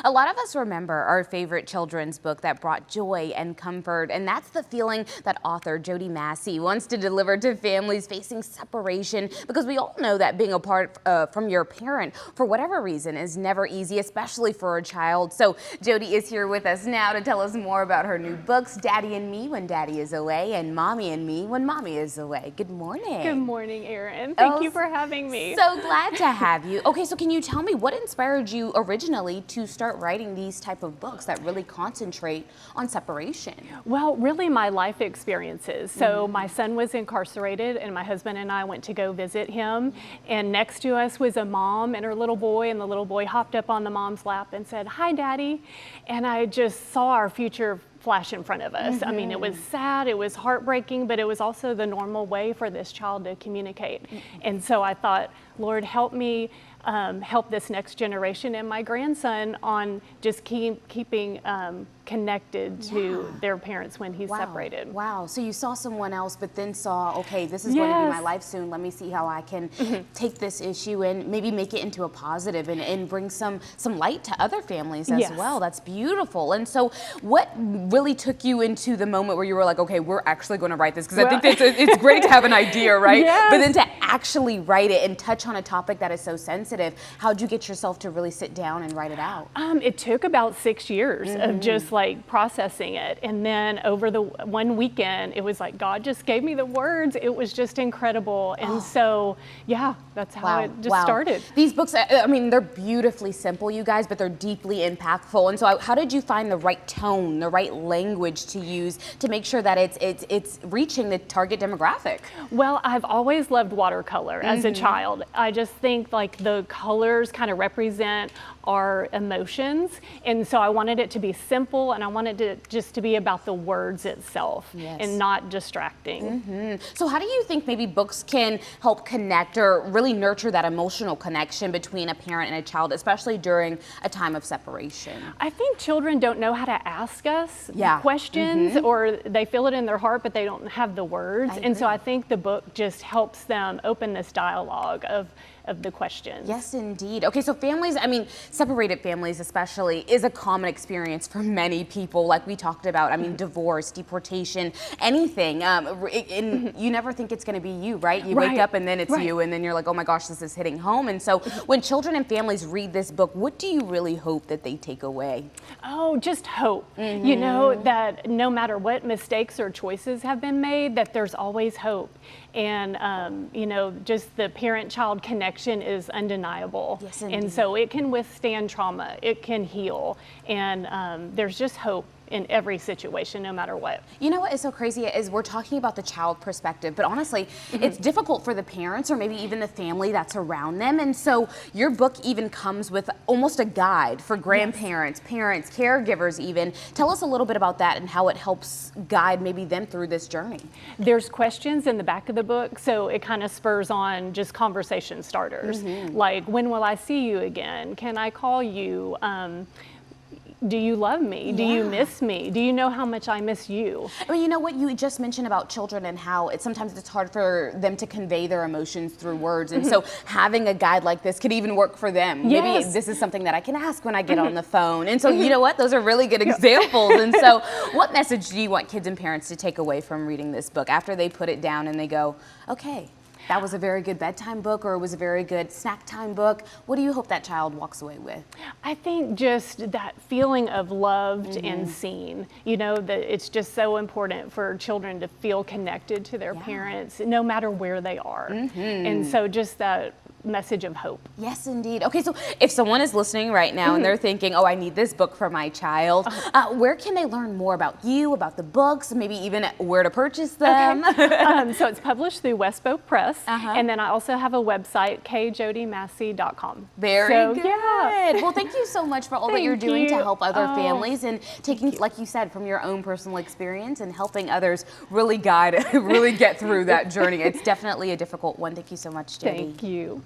A lot of us remember our favorite children's book that brought joy and comfort, and that's the feeling that author Jody Massey wants to deliver to families facing separation, because we all know that being apart from your parent for whatever reason is never easy, especially for a child. So Jody is here with us now to tell us more about her new books, Daddy and Me When Daddy Is Away and Mommy and Me When Mommy Is Away. Good morning. Good morning, Erin. Thank you for having me. So glad to have you. Okay, so can you tell me what inspired you originally to start writing these type of books that really concentrate on separation? Well, really my life experiences. So my son was incarcerated and my husband and I went to go visit him, and next to us was a mom and her little boy, and the little boy hopped up on the mom's lap and said, "Hi, Daddy." And I just saw our future flash in front of us. I mean, it was sad, it was heartbreaking, but it was also the normal way for this child to communicate. And so I thought, Lord, help me help this next generation and my grandson on just keeping connected to their parents when he's separated. Wow. So you saw someone else, but then saw, okay, this is going to be my life soon. Let me see how I can take this issue and maybe make it into a positive and bring some light to other families as well. That's beautiful. And so what really took you into the moment where you were like, okay, we're actually going to write this? Because I think it's great to have an idea, right? But then to actually write it and touch on a topic that is so sensitive, how'd you get yourself to really sit down and write it out? It took about 6 years of just like processing it. And then over the one weekend, it was like God just gave me the words. It was just incredible. And so, yeah, that's how it just started. These books, I mean, they're beautifully simple, you guys, but they're deeply impactful. And so how did you find the right tone, the right language to use to make sure that it's reaching the target demographic? Well, I've always loved watercolor as a child. I just think like the colors kind of represent our emotions. And so I wanted it to be simple, and I wanted it just to be about the words itself and not distracting. So how do you think maybe books can help connect or really nurture that emotional connection between a parent and a child, especially during a time of separation? I think children don't know how to ask us questions, or they feel it in their heart, but they don't have the words. And so I think the book just helps them open this dialogue of the questions. Yes, indeed. Okay, so families, I mean, separated families especially, is a common experience for many people, like we talked about. I mean, divorce, deportation, anything. And you never think it's going to be you, right? You wake up and then it's you, and then you're like, oh my gosh, this is hitting home. And so when children and families read this book, what do you really hope that they take away? Oh, just hope. You know, that no matter what mistakes or choices have been made, that there's always hope. And, you know, just the parent-child connection is undeniable. Yes, and so it can withstand trauma, it can heal, and there's just hope in every situation, no matter what. You know what is so crazy is we're talking about the child perspective, but honestly, it's difficult for the parents or maybe even the family that's around them. And so your book even comes with almost a guide for grandparents, parents, caregivers even. Tell us a little bit about that and how it helps guide maybe them through this journey. There's questions in the back of the book, so it kind of spurs on just conversation starters. Like, when will I see you again? Can I call you? Do you love me? Do you miss me? Do you know how much I miss you? I mean, you know what you just mentioned about children and how sometimes it's hard for them to convey their emotions through words. And so having a guide like this could even work for them. Maybe this is something that I can ask when I get on the phone. And so you know what? Those are really good examples. And so what message do you want kids and parents to take away from reading this book after they put it down and they go, okay, that was a very good bedtime book, or it was a very good snack time book? What do you hope that child walks away with? I think just that feeling of loved and seen. You know, that it's just so important for children to feel connected to their parents, no matter where they are. And so just that message of hope. Yes, indeed. Okay, so if someone is listening right now and they're thinking, oh, I need this book for my child, where can they learn more about you, about the books, maybe even where to purchase them? So it's published through Westbrook Press, and then I also have a website, kjodymassey.com. Very good. Well, thank you so much for all that you're doing to help other families and taking, like you said, from your own personal experience and helping others really get through that journey. It's definitely a difficult one. Thank you so much, Jody. Thank you.